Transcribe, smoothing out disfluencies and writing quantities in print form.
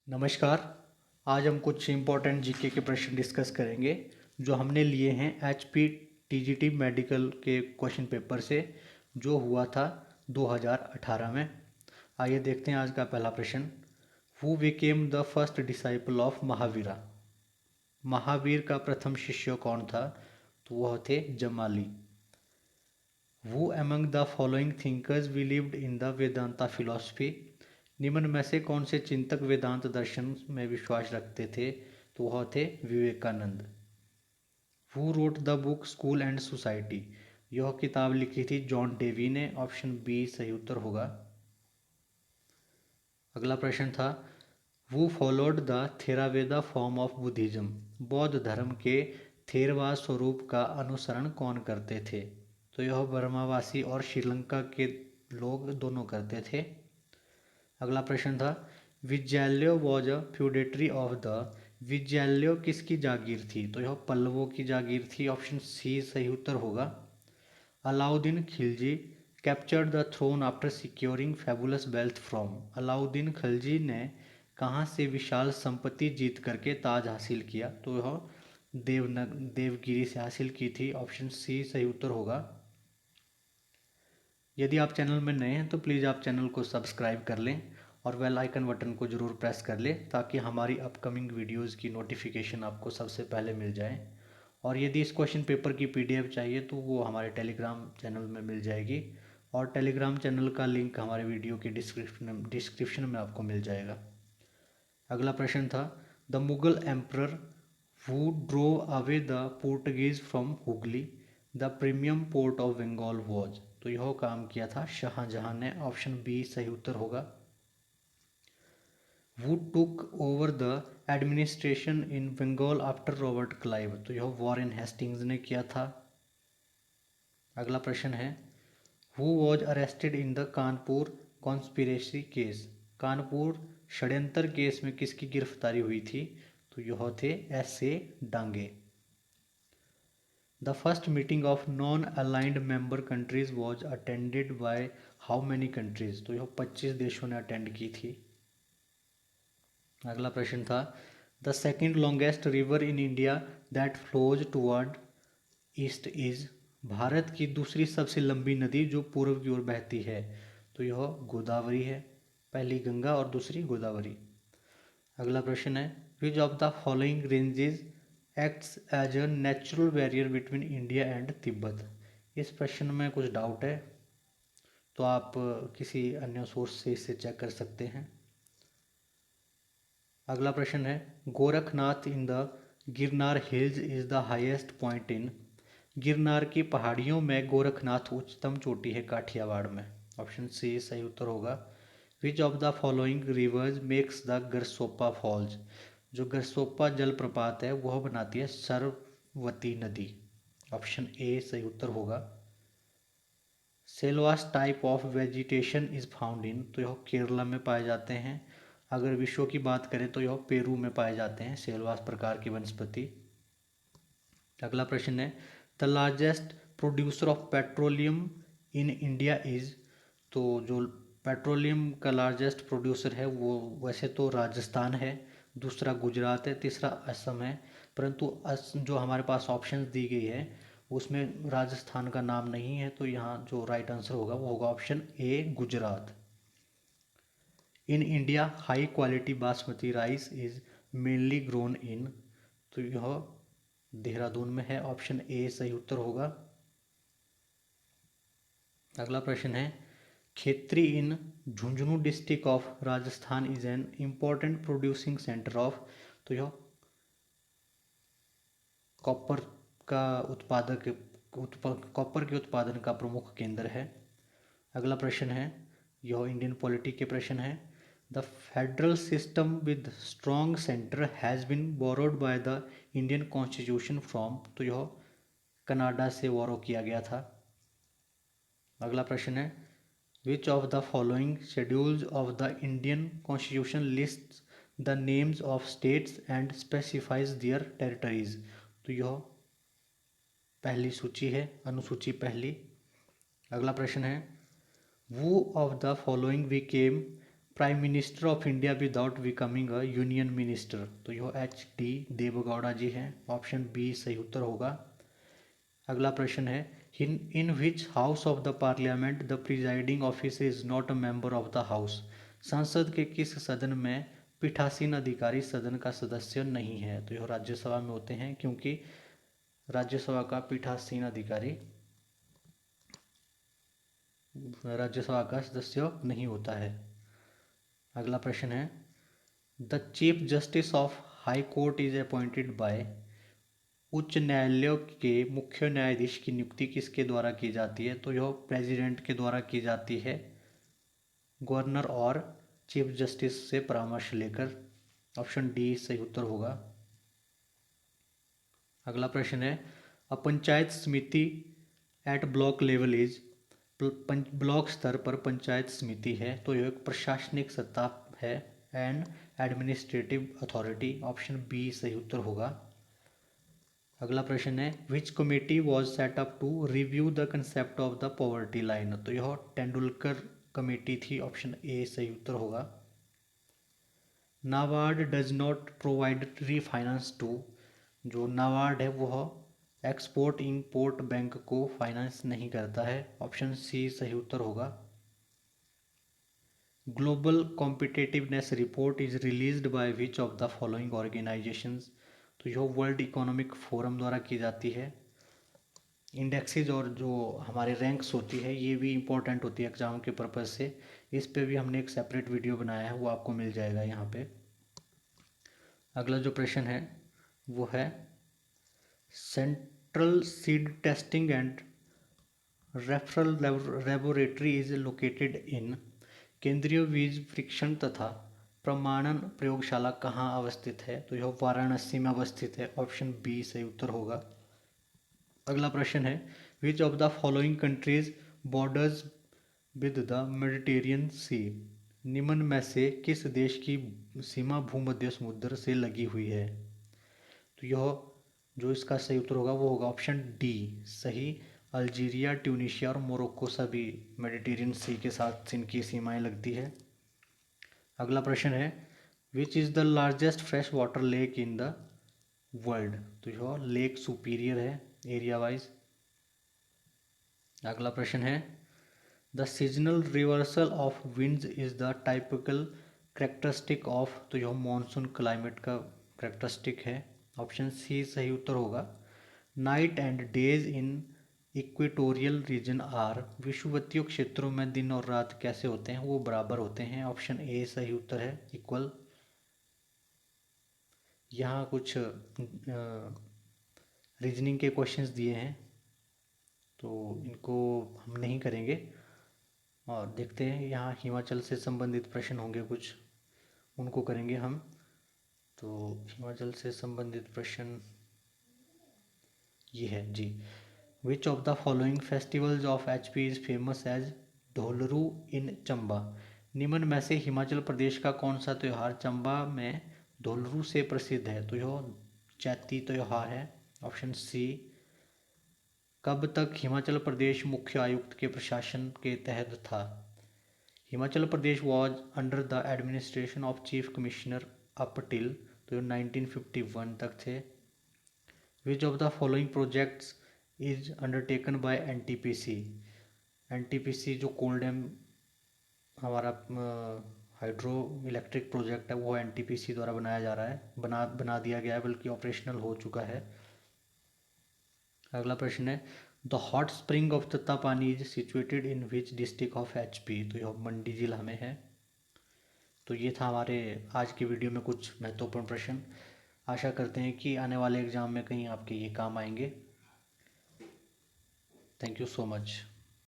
नमस्कार। आज हम कुछ इम्पोर्टेंट जीके के प्रश्न डिस्कस करेंगे जो हमने लिए हैं एचपी टीजीटी मेडिकल के क्वेश्चन पेपर से जो हुआ था 2018 में। आइए देखते हैं आज का पहला प्रश्न। Who became the first disciple of Mahavira. Mahavir का प्रथम शिष्य कौन था? तो वह थे Jamali. Who among the following thinkers believed in the Vedanta philosophy. निम्न में से कौन से चिंतक वेदांत दर्शन में विश्वास रखते थे? तो वह थे Vivekananda. Who wrote the book school and society. यह किताब लिखी थी जॉन डेवी ने। ऑप्शन बी सही उत्तर होगा। अगला प्रश्न था who followed the Theravada form of Buddhism. बौद्ध धर्म के थेरवाद स्वरूप का अनुसरण कौन करते थे? तो यह बर्मावासी और श्रीलंका के लोग दोनों करते थे। अगला प्रश्न था Vijayalaya was a feudatory of the. Vijayalaya किसकी जागीर थी? तो यह पल्लवों की जागीर थी। ऑप्शन सी सही उत्तर होगा। Alauddin Khilji captured the throne after securing fabulous wealth from. Alauddin Khilji ने कहाँ से विशाल संपत्ति जीत करके ताज हासिल किया? तो यह देवगिरी से हासिल की थी। ऑप्शन सी सही उत्तर होगा। यदि आप चैनल में नए हैं तो प्लीज़ आप चैनल को सब्सक्राइब कर लें और बेल आइकन बटन को ज़रूर प्रेस कर लें ताकि हमारी अपकमिंग वीडियोस की नोटिफिकेशन आपको सबसे पहले मिल जाए। और यदि इस क्वेश्चन पेपर की पीडीएफ चाहिए तो वो हमारे टेलीग्राम चैनल में मिल जाएगी और टेलीग्राम चैनल का लिंक हमारे वीडियो के डिस्क्रिप्शन में आपको मिल जाएगा। अगला प्रश्न था the Mughal emperor who drove away the Portuguese from Hooghly the premium port of Bengal was. तो यह काम किया था शाहजहां ने। ऑप्शन बी सही उत्तर होगा। Who took over the administration in Bengal after Robert Clive. तो यह वॉरेन हेस्टिंग्स ने किया था। अगला प्रश्न है who was arrested in the Kanpur conspiracy case. Kanpur षड्यंत्र केस में किसकी गिरफ्तारी हुई थी? तो यह थे एस.ए. Dange. The first meeting of non aligned member countries was attended by how many countries. तो यह 25 देशों ने अटेंड की थी। अगला प्रश्न था the second longest river in India that flows toward east is. Bharat की दूसरी सबसे लंबी नदी जो पूर्व की ओर बहती है? तो यह गोदावरी है। पहली गंगा और दूसरी गोदावरी। अगला प्रश्न है which of the following ranges acts as a natural barrier between India and Tibet. इस प्रश्न में कुछ डाउट है तो आप किसी अन्य सोर्स से इसे चेक कर सकते हैं। अगला प्रश्न है Gorakhnath in the Girnar hills is the highest point in. Girnar की पहाड़ियों में गोरखनाथ उच्चतम चोटी है काठियावाड़ में। ऑप्शन सी सही उत्तर होगा। Which of the following rivers makes the Gersoppa falls. जो गरसोप्पा जलप्रपात है वह बनाती है सरवती नदी। ऑप्शन ए सही उत्तर होगा। Selvas type of vegetation is found in. तो यह केरला में पाए जाते हैं। अगर विश्व की बात करें तो यह पेरू में पाए जाते हैं सेल्वास प्रकार की वनस्पति। अगला प्रश्न है the largest producer of petroleum in India is. तो जो पेट्रोलियम का लार्जेस्ट प्रोड्यूसर है वो वैसे तो राजस्थान है, दूसरा गुजरात है, तीसरा असम है। परंतु जो हमारे पास ऑप्शंस दी गई है उसमें राजस्थान का नाम नहीं है तो यहाँ जो राइट आंसर होगा वो होगा option A Gujarat. In India high quality basmati rice is mainly grown in. तो यह देहरादून में है। ऑप्शन ए सही उत्तर होगा। अगला प्रश्न है Khetri in Jhunjhunu district of Rajasthan is an important producing centre of. तो यह कॉपर का कॉपर के उत्पादन का प्रमुख केंद्र है। अगला प्रश्न है यह इंडियन पॉलिटी के प्रश्न है the federal system with strong centre has been borrowed by the Indian constitution from. तो यह कनाडा से बोरो किया गया था। अगला प्रश्न है which of the following schedules of the Indian constitution list the names of states and specifies their territories. तो यह पहली सूची है, अनुसूची पहली। अगला प्रश्न है who of the following became prime minister of India without becoming a union minister? तो यह HD देवेगौड़ा जी हैं। ऑप्शन बी सही उत्तर होगा। अगला प्रश्न है, in which house of the parliament the presiding officer is not a member of the house? संसद के किस सदन में पीठासीन अधिकारी सदन का सदस्य नहीं है? तो यह राज्यसभा में होते हैं, क्योंकि राज्यसभा का पीठासीन अधिकारी राज्यसभा का सदस्य नहीं होता है। अगला प्रश्न है, the chief justice of high court is appointed by? उच्च न्यायालयों के मुख्य न्यायाधीश की नियुक्ति किसके द्वारा की जाती है? तो यह प्रेसिडेंट के द्वारा की जाती है, गवर्नर और चीफ जस्टिस से परामर्श लेकर। ऑप्शन डी सही उत्तर होगा। अगला प्रश्न है, a panchayat samiti at block level is? Block स्तर पर पंचायत समिति है तो यह एक प्रशासनिक सत्ता है, and administrative authority. Option B सही उत्तर होगा। अगला प्रश्न है, which committee was set up to review the concept of the poverty line? तो यह तेंदुलकर कमेटी थी। ऑप्शन ए सही उत्तर होगा। NABARD does not provide refinance to? जो नाबार्ड है वह एक्सपोर्ट इंपोर्ट बैंक को फाइनेंस नहीं करता है। ऑप्शन सी सही उत्तर होगा। Global competitiveness report is released by which of the following organisations? तो यह वर्ल्ड इकोनॉमिक फोरम द्वारा की जाती है। इंडेक्सेस और जो हमारे रैंक्स होती है ये भी इम्पोर्टेंट होती है एग्जाम के पर्पज़ से। इस पे भी हमने एक सेपरेट वीडियो बनाया है, वो आपको मिल जाएगा यहाँ पे। अगला जो प्रश्न है वो है, central seed testing and referral laboratory is located in? केंद्रीय बीज परीक्षण तथा प्रमाणन प्रयोगशाला कहाँ अवस्थित है? तो यह वाराणसी में अवस्थित है। ऑप्शन बी सही उत्तर होगा। अगला प्रश्न है, which of the following countries borders with the Mediterranean sea? निम्न में से किस देश की सीमा भूमध्य समुद्र से लगी हुई है? तो यह जो इसका सही उत्तर होगा वो होगा ऑप्शन डी सही। अल्जीरिया, ट्यूनीशिया और मोरक्को सभी मेडिटेरियन सी के साथ इनकी सीमाएं लगती है। अगला प्रश्न है, which is the largest fresh water lake in the world? तो यह लेक सुपीरियर है एरिया वाइज। अगला प्रश्न है, the seasonal reversal of winds is the typical characteristic of? तो यह मानसून क्लाइमेट का करेक्टरिस्टिक है। ऑप्शन सी सही उत्तर होगा। Night and days in equatorial region are? विषुवतीय क्षेत्रों में दिन और रात कैसे होते हैं? वो बराबर होते हैं। ऑप्शन ए सही उत्तर है, इक्वल। यहाँ कुछ रीजनिंग के क्वेश्चंस दिए हैं तो इनको हम नहीं करेंगे, और देखते हैं यहाँ हिमाचल से संबंधित प्रश्न होंगे कुछ, उनको करेंगे हम। तो हिमाचल से संबंधित प्रश्न ये है जी, which of the following festivals of HP is famous as Dholru in Chamba? निम्न में से हिमाचल प्रदेश का कौन सा त्यौहार चंबा में ढोलरू से प्रसिद्ध है? तो यह चैती त्यौहार है। Option C. कब तक हिमाचल प्रदेश मुख्य आयुक्त के प्रशासन के तहत था? Himachal Pradesh was under the administration of chief commissioner up till? तो 1951 तक थे। Which of the following projects is undertaken by NTPC? NTPC जो कोल डैम हमारा हाइड्रो इलेक्ट्रिक प्रोजेक्ट है वो NTPC द्वारा बनाया जा रहा है, बना दिया गया है, बल्कि ऑपरेशनल हो चुका है। अगला प्रश्न है, the hot spring of Tattapani is situated in which district of HP? तो यह मंडी जिला में है। तो ये था हमारे आज की वीडियो में कुछ महत्वपूर्ण प्रश्न। आशा करते हैं कि आने वाले एग्जाम में कहीं आपके ये काम आएंगे। Thank you so much.